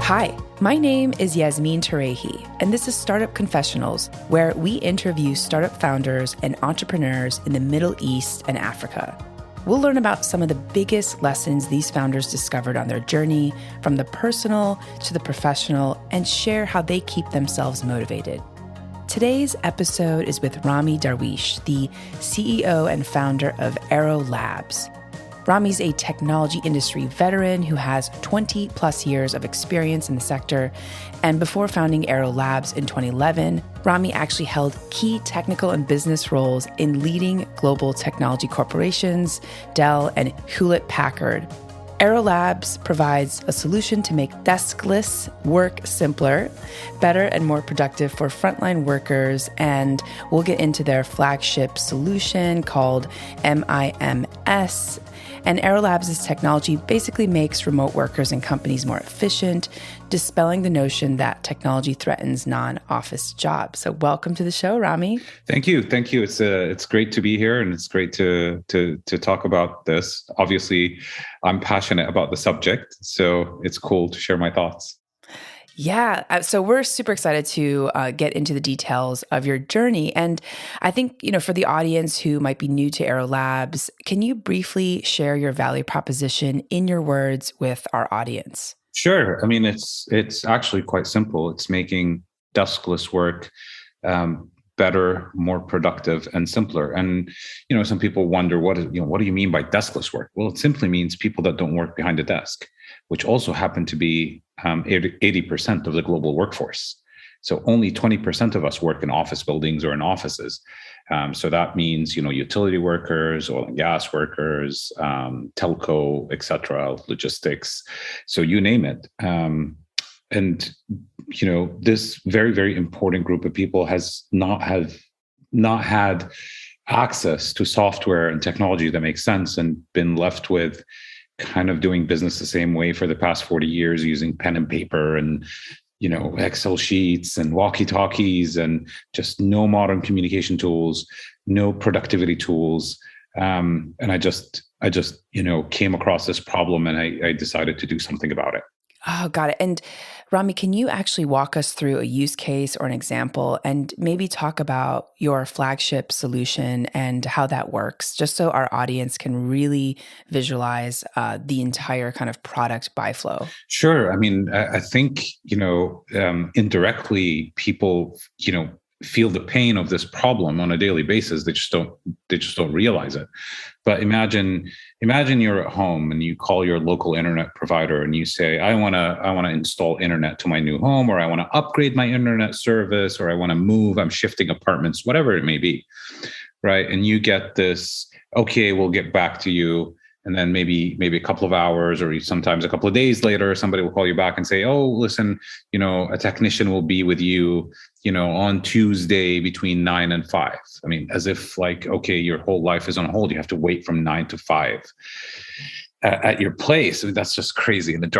Hi, my name is Yasmin Tarehi, and this is Startup Confessionals, where we interview startup founders and entrepreneurs in the Middle East and Africa. We'll learn about some of the biggest lessons these founders discovered on their journey, from the personal to the professional, and share how they keep themselves motivated. Today's episode is with Rami Darwish, the CEO and founder of Aero Labs. Rami's a technology industry veteran who has 20 plus years of experience in the sector. And before founding Aero Labs in 2011, Rami actually held key technical and business roles in leading global technology corporations, Dell and Hewlett Packard. Aero Labs provides a solution to make deskless work simpler, better, and more productive for frontline workers. And we'll get into their flagship solution called MIMS. And Aero Labs' technology basically makes remote workers and companies more efficient, dispelling the notion that technology threatens non-office jobs. So welcome to the show, Rami. Thank you. It's great to be here, and it's great to talk about this. Obviously, I'm passionate about the subject, so it's cool to share my thoughts. Yeah. So we're super excited to get into the details of your journey. And I think, for the audience who might be new to Aero Labs, can you briefly share your value proposition in your words with our audience? Sure. I mean, it's actually quite simple. It's making deskless work better, more productive, and simpler. And, some people wonder, what do you mean by deskless work? Well, it simply means people that don't work behind a desk, which also happen to be 80% of the global workforce. So only 20% of us work in office buildings or in offices. So that means, utility workers, oil and gas workers, telco, et cetera, logistics. So you name it. And this very, very important group of people has not had access to software and technology that makes sense, and been left with kind of doing business the same way for the past 40 years, using pen and paper and, Excel sheets and walkie-talkies, and just no modern communication tools, no productivity tools. And I just came across this problem, and I decided to do something about it. Oh, got it. And Rami, can you actually walk us through a use case or an example, and maybe talk about your flagship solution and how that works, just so our audience can really visualize the entire kind of product buy flow? Sure. I mean, I think, indirectly people, feel the pain of this problem on a daily basis. They just don't realize it. But imagine you're at home and you call your local internet provider and you say, I want to install internet to my new home, or I want to upgrade my internet service, or I want to move, I'm shifting apartments, whatever it may be. Right. And you get this, okay, we'll get back to you. And then maybe a couple of hours, or sometimes a couple of days later, somebody will call you back and say, oh, listen, a technician will be with you, on Tuesday between 9 and 5. I mean, as if okay, your whole life is on hold. You have to wait from 9 to 5 at your place. I mean, that's just crazy. And it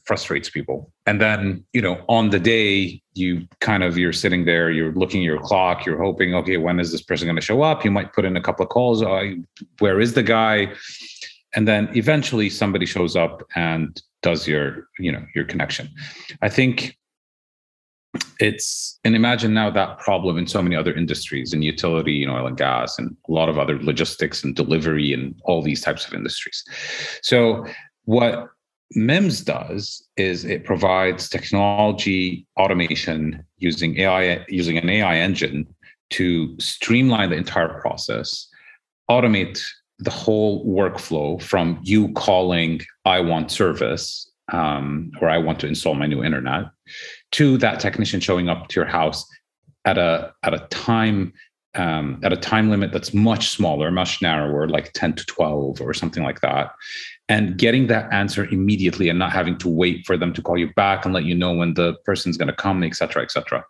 frustrates people. And then, on the day, you're sitting there, you're looking at your clock, you're hoping, okay, when is this person going to show up? You might put in a couple of calls. Where is the guy? And then eventually somebody shows up and does your connection. I think and imagine now that problem in so many other industries, in utility, oil and gas, and a lot of other logistics and delivery and all these types of industries. So what MIMS does is it provides technology automation using an AI engine to streamline the entire process, automate the whole workflow from you calling, I want service, or I want to install my new internet, to that technician showing up to your house at a time limit that's much smaller, much narrower, like 10 to 12 or something like that, and getting that answer immediately and not having to wait for them to call you back and let you know when the person's going to come, et cetera, et cetera.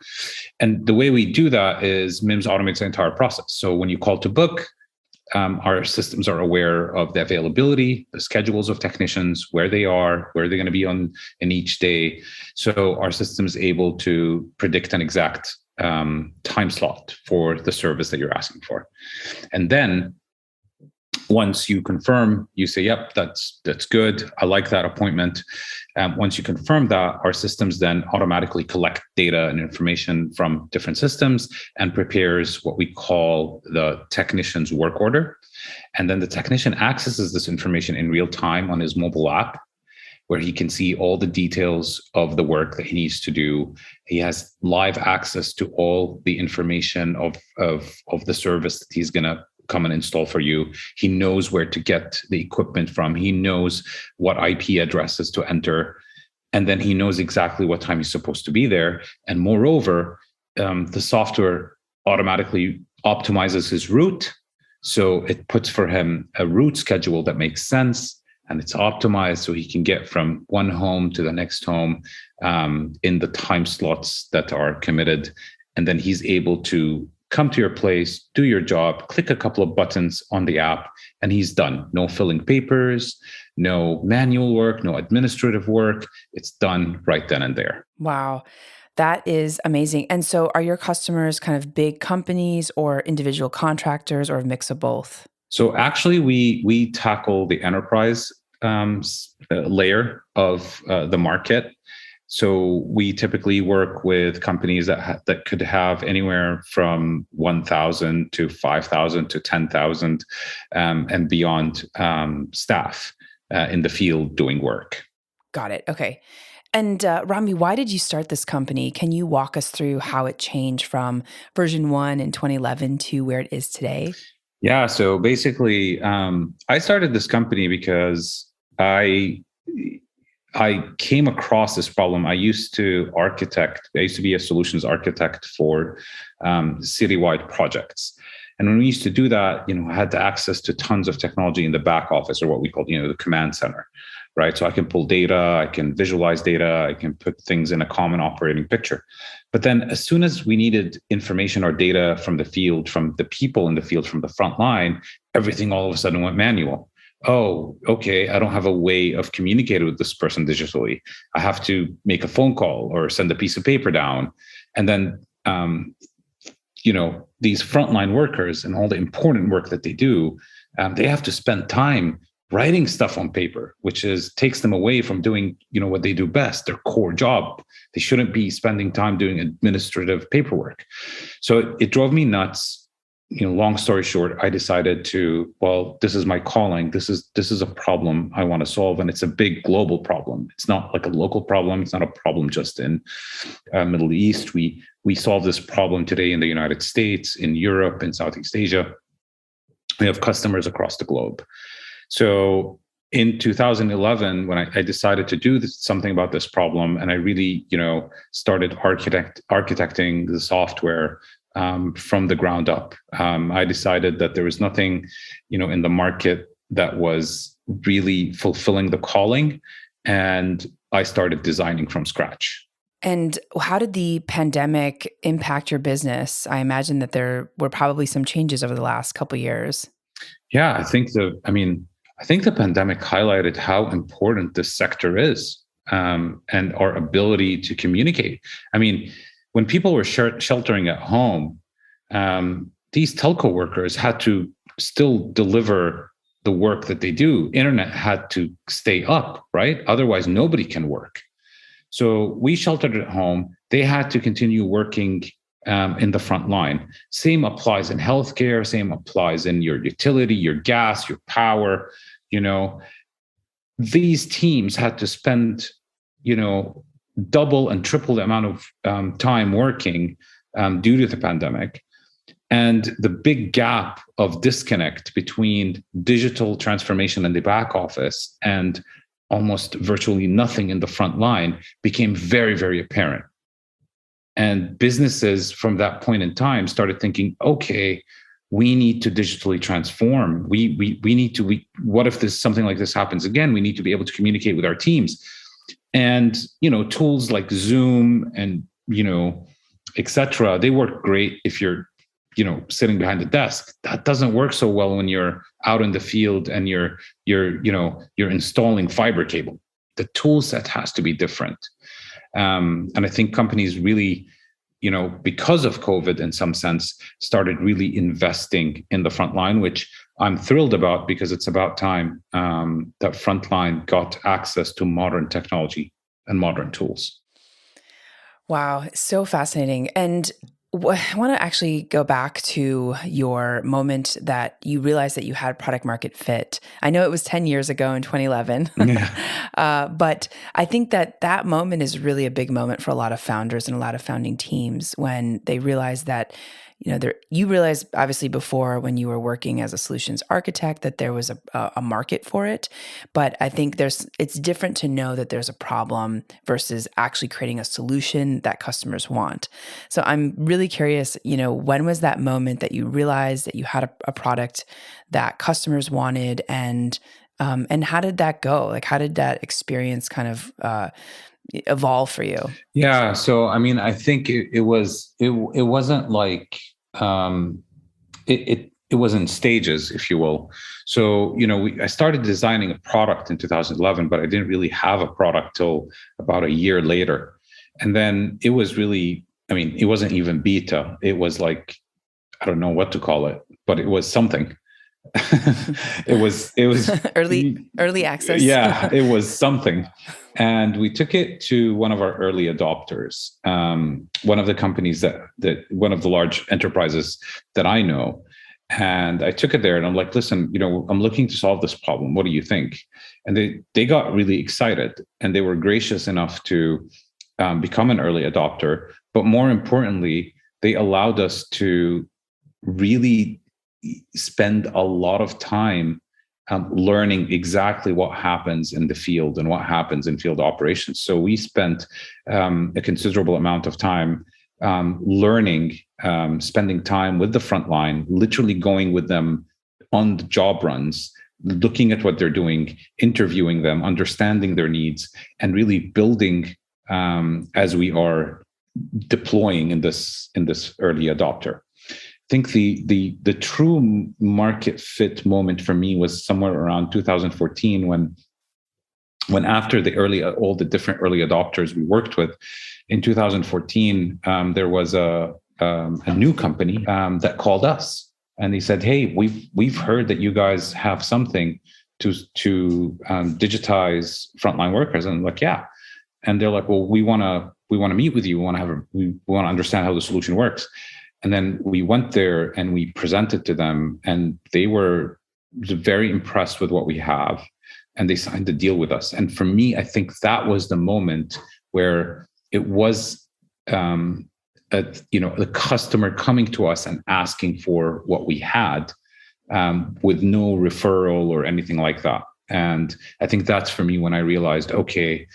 And the way we do that is MIMS automates the entire process. So when you call to book, our systems are aware of the availability, the schedules of technicians, where they are, where they're going to be in each day. So our system is able to predict an exact time slot for the service that you're asking for. And then Once you confirm, you say, yep, that's good. I like that appointment. Once you confirm that, our systems then automatically collect data and information from different systems and prepares what we call the technician's work order. And then the technician accesses this information in real time on his mobile app, where he can see all the details of the work that he needs to do. He has live access to all the information of the service that he's going to come and install for you. He knows where to get the equipment from. He knows what IP addresses to enter. And then he knows exactly what time he's supposed to be there. And moreover, the software automatically optimizes his route. So it puts for him a route schedule that makes sense, and it's optimized so he can get from one home to the next home in the time slots that are committed. And then he's able to come to your place, do your job, click a couple of buttons on the app, and he's done. No filling papers, no manual work, no administrative work. It's done right then and there. Wow. That is amazing. And so are your customers kind of big companies or individual contractors or a mix of both? So actually, we tackle the enterprise layer of the market. So we typically work with companies that could have anywhere from 1,000 to 5,000 to 10,000 and beyond staff in the field doing work. Got it. Okay. And Rami, why did you start this company? Can you walk us through how it changed from version 1 in 2011 to where it is today? Yeah. So basically, I started this company because I came across this problem. I used to be a solutions architect for citywide projects. And when we used to do that, I had access to tons of technology in the back office, or what we call, the command center, right? So I can pull data, I can visualize data, I can put things in a common operating picture. But then as soon as we needed information or data from the field, from the people in the field, from the front line, everything all of a sudden went manual. Oh, okay, I don't have a way of communicating with this person digitally. I have to make a phone call or send a piece of paper down. And then, these frontline workers and all the important work that they do, they have to spend time writing stuff on paper, which takes them away from doing, what they do best, their core job. They shouldn't be spending time doing administrative paperwork. So it drove me nuts. Long story short, I decided this is my calling. This is a problem I want to solve. And it's a big global problem. It's not like a local problem. It's not a problem just in Middle East. We solve this problem today in the United States, in Europe, in Southeast Asia. We have customers across the globe. So in 2011, when I decided to do something about this problem, and I really, started architecting the software from the ground up, I decided that there was nothing, in the market that was really fulfilling the calling, and I started designing from scratch. And how did the pandemic impact your business? I imagine that there were probably some changes over the last couple of years. Yeah, I think the pandemic highlighted how important this sector is, and our ability to communicate. I mean, when people were sheltering at home, these telco workers had to still deliver the work that they do. Internet had to stay up, right? Otherwise, nobody can work. So we sheltered at home. They had to continue working in the front line. Same applies in healthcare. Same applies in your utility, your gas, your power. These teams had to spend, double and triple the amount of time working due to the pandemic. And the big gap of disconnect between digital transformation in the back office and almost virtually nothing in the front line became very, very apparent. And businesses from that point in time started thinking, okay, we need to digitally transform. We need to, what if something like this happens again? We need to be able to communicate with our teams. And, tools like Zoom and, et cetera, they work great if you're, sitting behind the desk. That doesn't work so well when you're out in the field and you're installing fiber cable. The tool set has to be different. And I think companies really, because of COVID in some sense, started really investing in the front line, which I'm thrilled about, because it's about time that Frontline got access to modern technology and modern tools. Wow, so fascinating. And I want to actually go back to your moment that you realized that you had product market fit. I know it was 10 years ago in 2011, Yeah. but I think that that moment is really a big moment for a lot of founders and a lot of founding teams when they realize that, you realized obviously before when you were working as a solutions architect that there was a market for it. But I think it's different to know that there's a problem versus actually creating a solution that customers want. So I'm really curious, when was that moment that you realized that you had a product that customers wanted, and how did that go? Like, how did that experience kind of evolve for you? Yeah. So, I mean, I think it wasn't like, it was in stages, if you will. So, I started designing a product in 2011, but I didn't really have a product till about a year later. And then it was really, it wasn't even beta. It was like, I don't know what to call it, but it was something. it was early access. Yeah, it was something. And we took it to one of our early adopters, one of the companies that one of the large enterprises that I know. And I took it there and I'm like, listen, I'm looking to solve this problem. What do you think? And they got really excited, and they were gracious enough to become an early adopter. But more importantly, they allowed us to really spend a lot of time learning exactly what happens in the field and what happens in field operations. So we spent a considerable amount of time learning, spending time with the frontline, literally going with them on the job runs, looking at what they're doing, interviewing them, understanding their needs, and really building as we are deploying in this early adopter. I think the true market fit moment for me was somewhere around 2014 when after all the different early adopters we worked with in 2014, there was a new company that called us, and they said, "Hey, we've heard that you guys have something to digitize frontline workers." And I'm like, "Yeah," and they're like, "Well, we want to meet with you. We want to understand how the solution works." And then we went there and we presented to them, and they were very impressed with what we have, and they signed the deal with us. And for me, I think that was the moment where it was, the customer coming to us and asking for what we had, with no referral or anything like that. And I think that's for me when I realized, okay,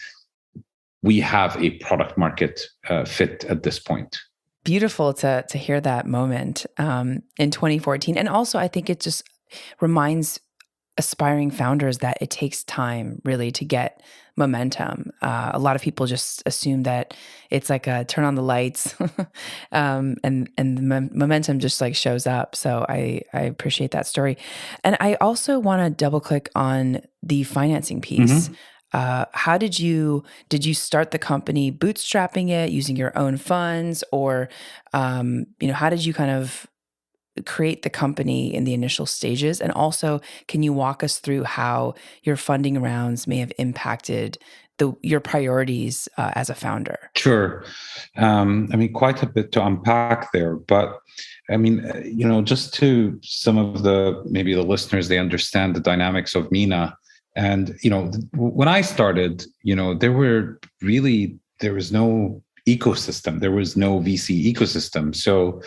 we have a product market fit at this point. Beautiful to hear that moment in 2014. And also, I think it just reminds aspiring founders that it takes time really to get momentum. A lot of people just assume that it's like a turn on the lights and the momentum just like shows up. So I appreciate that story. And I also want to double click on the financing piece. Mm-hmm. How did you start the company bootstrapping it using your own funds, or how did you kind of create the company in the initial stages? And also, can you walk us through how your funding rounds may have impacted your priorities as a founder? Sure. Quite a bit to unpack there, but just to some of maybe the listeners, they understand the dynamics of MENA. And, when I started, there was no ecosystem. There was no VC ecosystem. So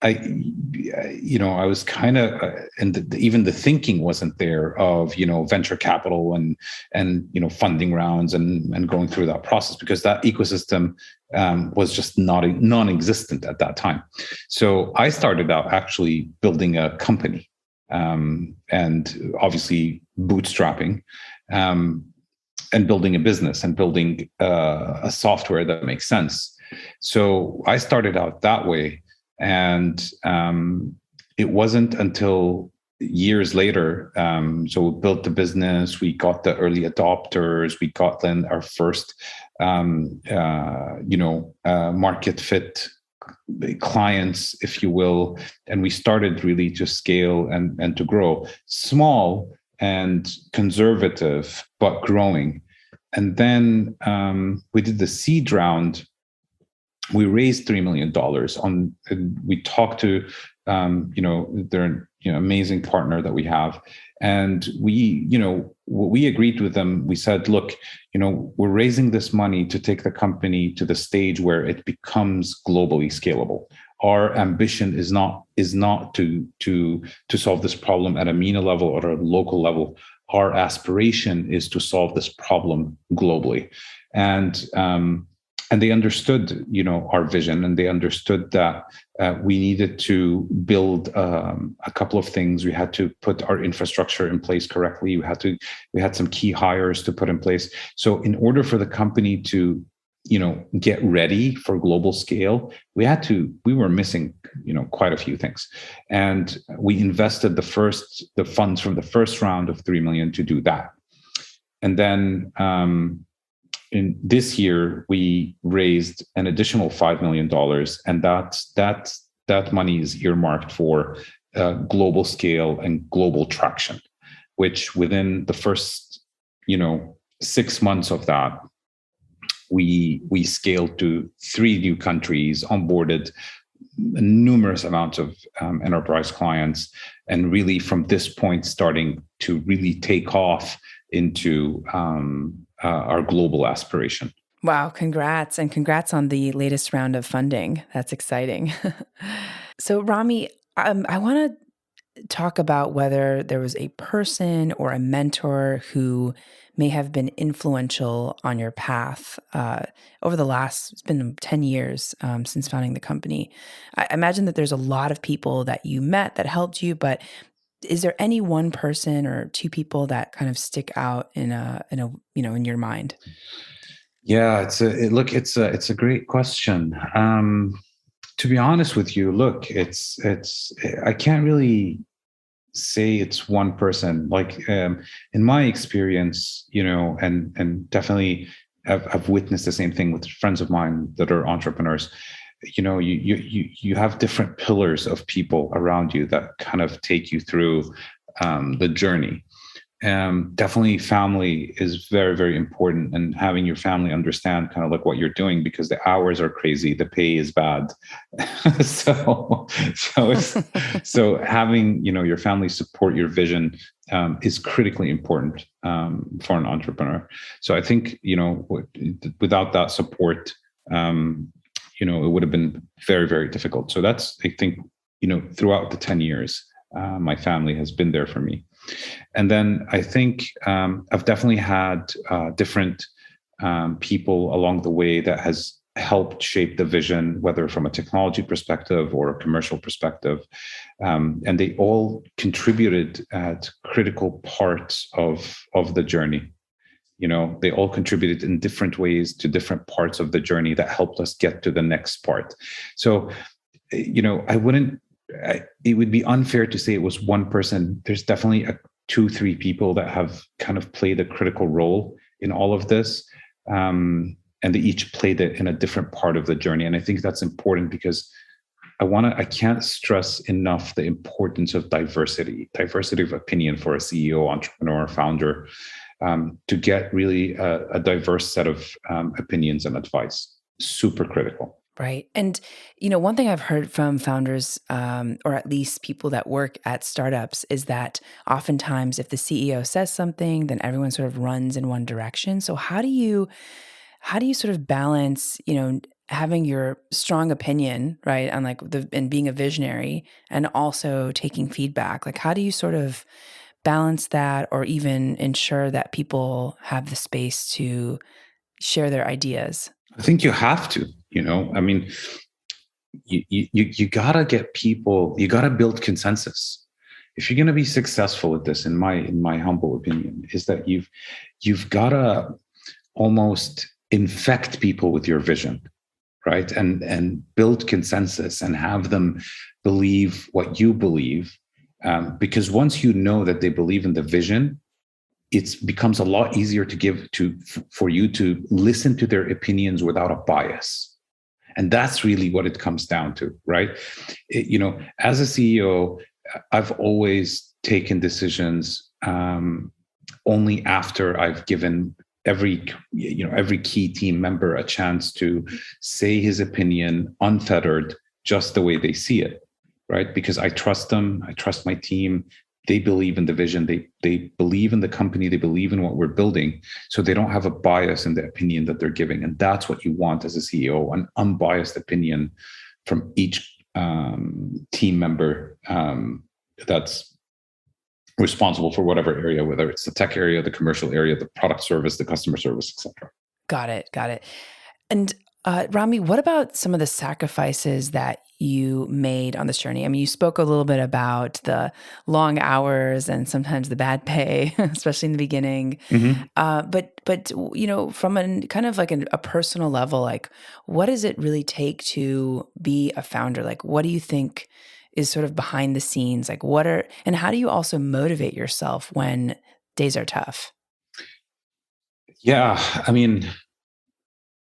I was kind of, and even the thinking wasn't there of, venture capital and funding rounds and going through that process, because that ecosystem was just non-existent at that time. So I started out actually building a company. And obviously bootstrapping, and building a business and building a software that makes sense. So I started out that way, and it wasn't until years later. So we built the business, we got the early adopters, we got then our first, market fit clients, if you will, and we started really to scale and to grow, small and conservative, but growing. And then we did the seed round. We raised $3 million we talked to, they're an amazing partner that we have. And we agreed with them. We said, look, we're raising this money to take the company to the stage where it becomes globally scalable. Our ambition is not to solve this problem at a MENA level or a local level. Our aspiration is to solve this problem globally. And they understood, our vision, and they understood that we needed to build a couple of things. We had to put our infrastructure in place correctly. We had some key hires to put in place. So in order for the company to, get ready for global scale, we were missing, quite a few things. And we invested the funds from the first round of 3 million to do that. And then in this year, we raised an additional $5 million, and that money is earmarked for global scale and global traction, which within the first 6 months of that, we scaled to 3 new countries, onboarded numerous amounts of enterprise clients, and really from this point starting to really take off into our global aspiration. Wow, congrats. And congrats on the latest round of funding. That's exciting. So Rami, I want to talk about whether there was a person or a mentor who may have been influential on your path over it's been 10 years since founding the company. I imagine that there's a lot of people that you met that helped you, but is there any one person or 2 people that kind of stick out in your mind? Yeah, it's a great question. To be honest with you, look, I can't really say it's one person. Like in my experience, and definitely I've witnessed the same thing with friends of mine that are entrepreneurs. You have different pillars of people around you that kind of take you through the journey. Definitely family is very, very important, and having your family understand kind of like what you're doing, because the hours are crazy, the pay is bad. so having, your family support your vision is critically important for an entrepreneur. So I think, without that support, it would have been very, very difficult. So that's, I think, throughout the 10 years, my family has been there for me. And then I think I've definitely had different people along the way that has helped shape the vision, whether from a technology perspective or a commercial perspective. And they all contributed at critical parts of the journey. They all contributed in different ways to different parts of the journey that helped us get to the next part. So, it would be unfair to say it was one person. There's definitely 2-3 people that have kind of played a critical role in all of this. And they each played it in a different part of the journey. And I think that's important because I can't stress enough the importance of diversity of opinion for a CEO, entrepreneur, founder, to get really a diverse set of opinions and advice. Super critical. Right. And, one thing I've heard from founders, or at least people that work at startups, is that oftentimes if the CEO says something, then everyone sort of runs in one direction. So how do you sort of balance, having your strong opinion, right, on and being a visionary, and also taking feedback? Like, how do you sort of balance that, or even ensure that people have the space to share their ideas? I think you have to, I mean, you gotta get people, you gotta build consensus. If you're going to be successful at this, in my humble opinion, is that you've gotta almost infect people with your vision, right? And build consensus and have them believe what you believe. Because once you know that they believe in the vision, it becomes a lot easier for you to listen to their opinions without a bias. And that's really what it comes down to, right? As a CEO, I've always taken decisions only after I've given every key team member a chance to say his opinion unfettered, just the way they see it, right? Because I trust them, I trust my team. They believe in the vision, they believe in the company, they believe in what we're building, so they don't have a bias in the opinion that they're giving. And that's what you want as a CEO, an unbiased opinion from each team member that's responsible for whatever area, whether it's the tech area, the commercial area, the product service, the customer service, etc. Got it. And Rami, what about some of the sacrifices that you made on this journey? I mean, you spoke a little bit about the long hours and sometimes the bad pay, especially in the beginning. But from a kind of like a personal level, like, what does it really take to be a founder? Like, what do you think is sort of behind the scenes? Like, and how do you also motivate yourself when days are tough? Yeah, I mean,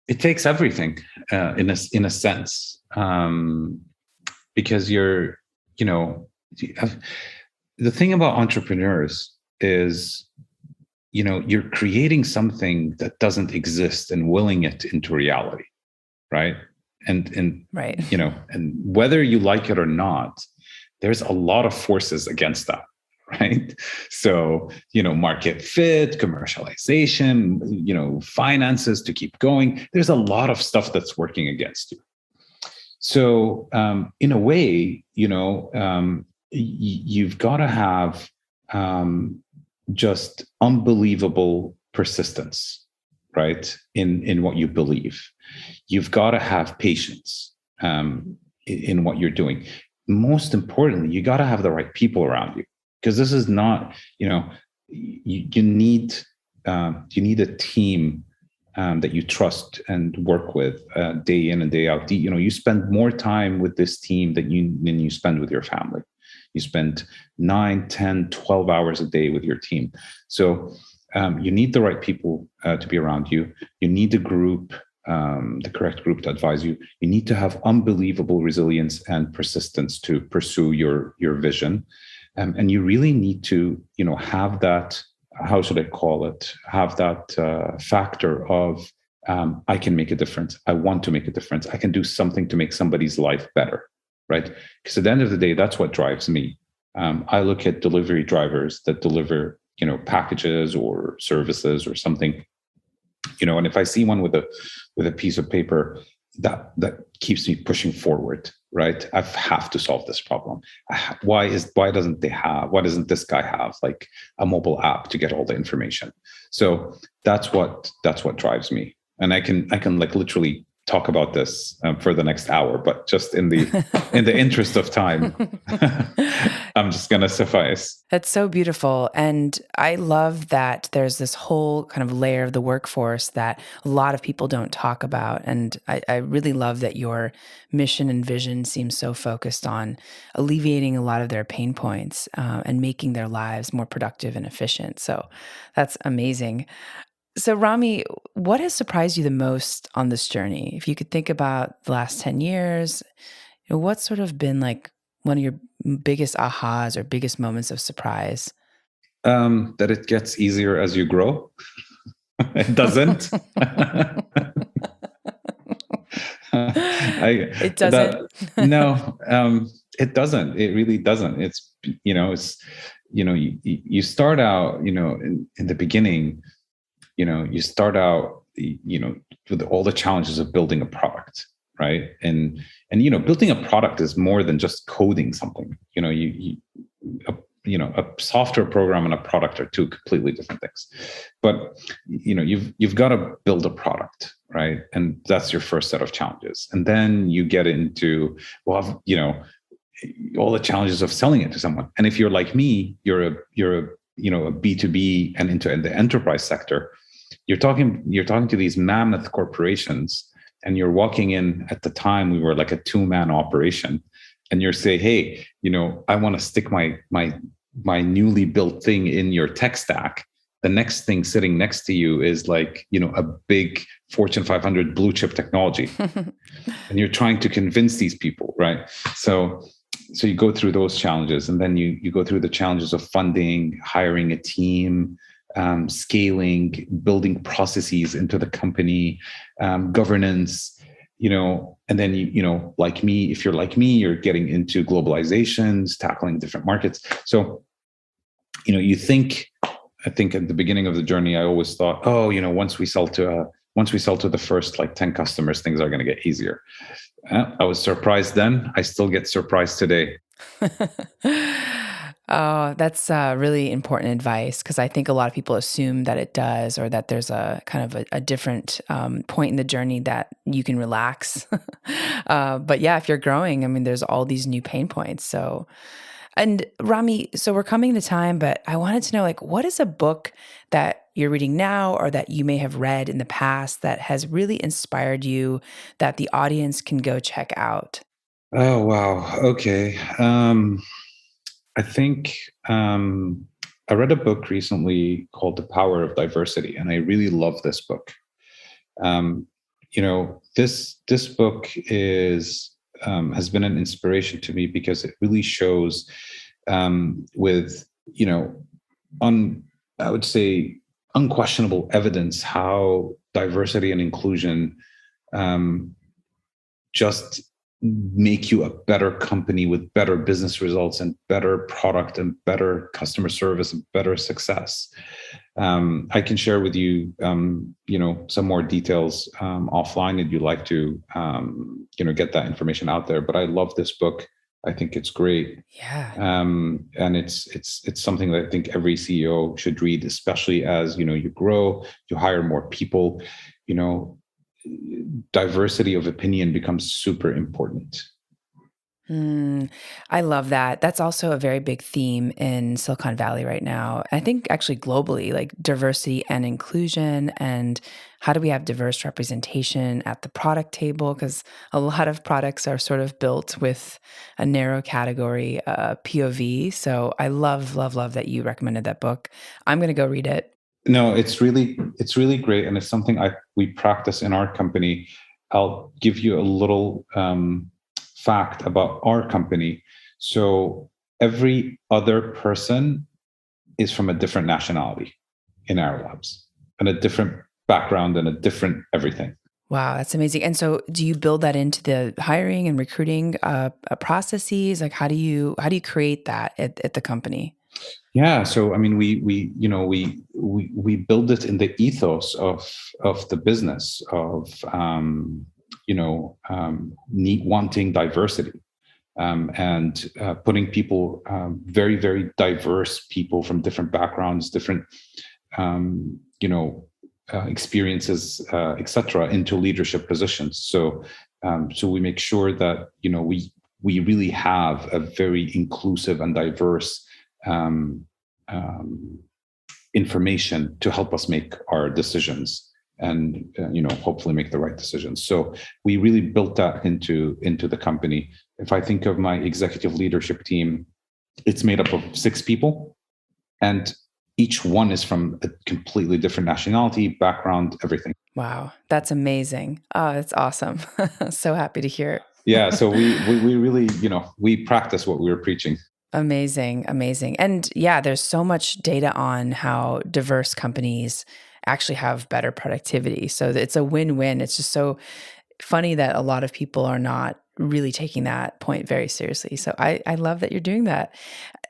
it takes everything in a sense, because the thing about entrepreneurs is, you're creating something that doesn't exist and willing it into reality, right? And right, and whether you like it or not, there's a lot of forces against that. Right. So, market fit, commercialization, finances to keep going. There's a lot of stuff that's working against you. So, in a way, you've got to have just unbelievable persistence, right? In what you believe. You've got to have patience in what you're doing. Most importantly, you got to have the right people around you. Because this is not, you need a team that you trust and work with day in and day out. You spend more time with this team than you spend with your family. You spend 9, 10, 12 hours a day with your team. So you need the right people to be around you. You need the group, the correct group to advise you. You need to have unbelievable resilience and persistence to pursue your vision. And you really need to, have that, how should I call it? Have that factor of, I can make a difference. I want to make a difference. I can do something to make somebody's life better, right? Because at the end of the day, that's what drives me. I look at delivery drivers that deliver, packages or services or something, and if I see one with a piece of paper, that keeps me pushing forward, right? I have to solve this problem. Why doesn't this guy have like a mobile app to get all the information? So that's what drives me. And I can like literally talk about this for the next hour, but just in the interest of time, I'm just going to suffice. That's so beautiful. And I love that there's this whole kind of layer of the workforce that a lot of people don't talk about. And I really love that your mission and vision seems so focused on alleviating a lot of their pain points and making their lives more productive and efficient. So that's amazing. So Rami, what has surprised you the most on this journey? If you could think about the last 10 years, what's sort of been like one of your biggest ahas or biggest moments of surprise? That it gets easier as you grow. It doesn't. It doesn't? No, it doesn't. It really doesn't. It's, you start out, in the beginning, you start out, with all the challenges of building a product, right? And building a product is more than just coding something. A software program and a product are two completely different things. But you've got to build a product, right? And that's your first set of challenges. And then you get into all the challenges of selling it to someone. And if you're like me, you're a B2B and into the enterprise sector. You're talking to these mammoth corporations, and you're walking in. At the time, we were like a 2-man operation, and you're saying, "Hey, I want to stick my newly built thing in your tech stack. the next thing sitting next to you is like, a big Fortune 500 blue chip technology. And you're trying to convince these people, right? So you go through those challenges, and then you go through the challenges of funding, hiring a team, scaling, building processes into the company, governance, and then like me, if you're like me, you're getting into globalizations, tackling different markets. So, I think at the beginning of the journey, I always thought, once we sell to the first like 10 customers, things are going to get easier. I was surprised then. I still get surprised today. Oh, that's really important advice, because I think a lot of people assume that it does, or that there's a kind of a different point in the journey that you can relax. But yeah, if you're growing, I mean, there's all these new pain points. So, and Rami, so we're coming to time, but I wanted to know, like, what is a book that you're reading now, or that you may have read in the past, that has really inspired you, that the audience can go check out? Oh, wow. Okay. I think I read a book recently called The Power of Diversity, and I really love this book. This book has been an inspiration to me, because it really shows with I would say unquestionable evidence how diversity and inclusion just make you a better company with better business results and better product and better customer service and better success. I can share with you, some more details offline if you'd like to, get that information out there. But I love this book. I think it's great. Yeah. And it's something that I think every CEO should read, especially as, you grow, you hire more people, diversity of opinion becomes super important. I love that. That's also a very big theme in Silicon Valley right now. I think actually globally, like diversity and inclusion, and how do we have diverse representation at the product table? Because a lot of products are sort of built with a narrow category POV. So I love, love, love that you recommended that book. I'm going to go read it. No, it's really great, and it's something we practice in our company. I'll give you a little fact about our company. So every other person is from a different nationality in our labs, and a different background and a different everything. Wow, that's amazing. And so, do you build that into the hiring and recruiting processes? Like, how do you create that at the company? Yeah, so I mean, we build it in the ethos of the business of wanting diversity, and putting people, very, very diverse people from different backgrounds, different experiences, etc., into leadership positions. So we make sure that we really have a very inclusive and diverse information to help us make our decisions, and hopefully make the right decisions. So we really built that into the company. If I think of my executive leadership team, it's made up of 6 people, and each one is from a completely different nationality, background, everything. Wow, that's amazing. Oh, that's awesome. So happy to hear it. Yeah, so we really, we practice what we were preaching. Amazing, amazing. And yeah, there's so much data on how diverse companies actually have better productivity. So it's a win-win. It's just so funny that a lot of people are not really taking that point very seriously. So I love that you're doing that.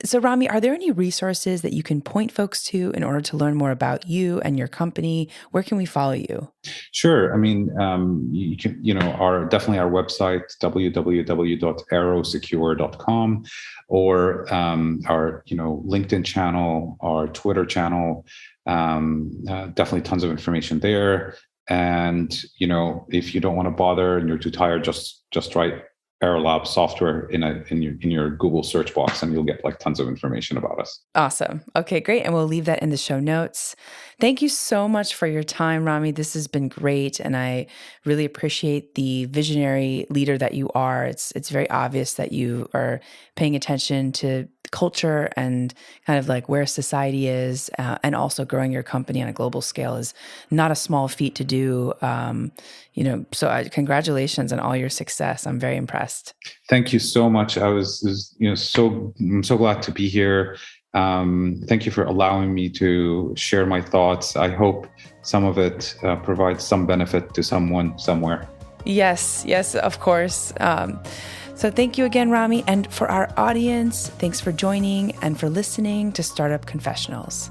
So Rami, are there any resources that you can point folks to in order to learn more about you and your company? Where can we follow you? Sure. I mean, you can, definitely our website, www.aerosecure.com, or our, LinkedIn channel, our Twitter channel. Definitely tons of information there. And, if you don't want to bother and you're too tired, just write Aero Lab software in your Google search box, and you'll get like tons of information about us. Awesome. Okay, great. And we'll leave that in the show notes. Thank you so much for your time, Rami. This has been great, and I really appreciate the visionary leader that you are. It's very obvious that you are paying attention to culture and kind of like where society is, and also growing your company on a global scale is not a small feat to do. Congratulations on all your success. I'm very impressed. Thank you so much. I'm so glad to be here. Thank you for allowing me to share my thoughts. I hope some of it provides some benefit to someone somewhere. Yes, of course. So thank you again, Rami. And for our audience, thanks for joining and for listening to Startup Confessionals.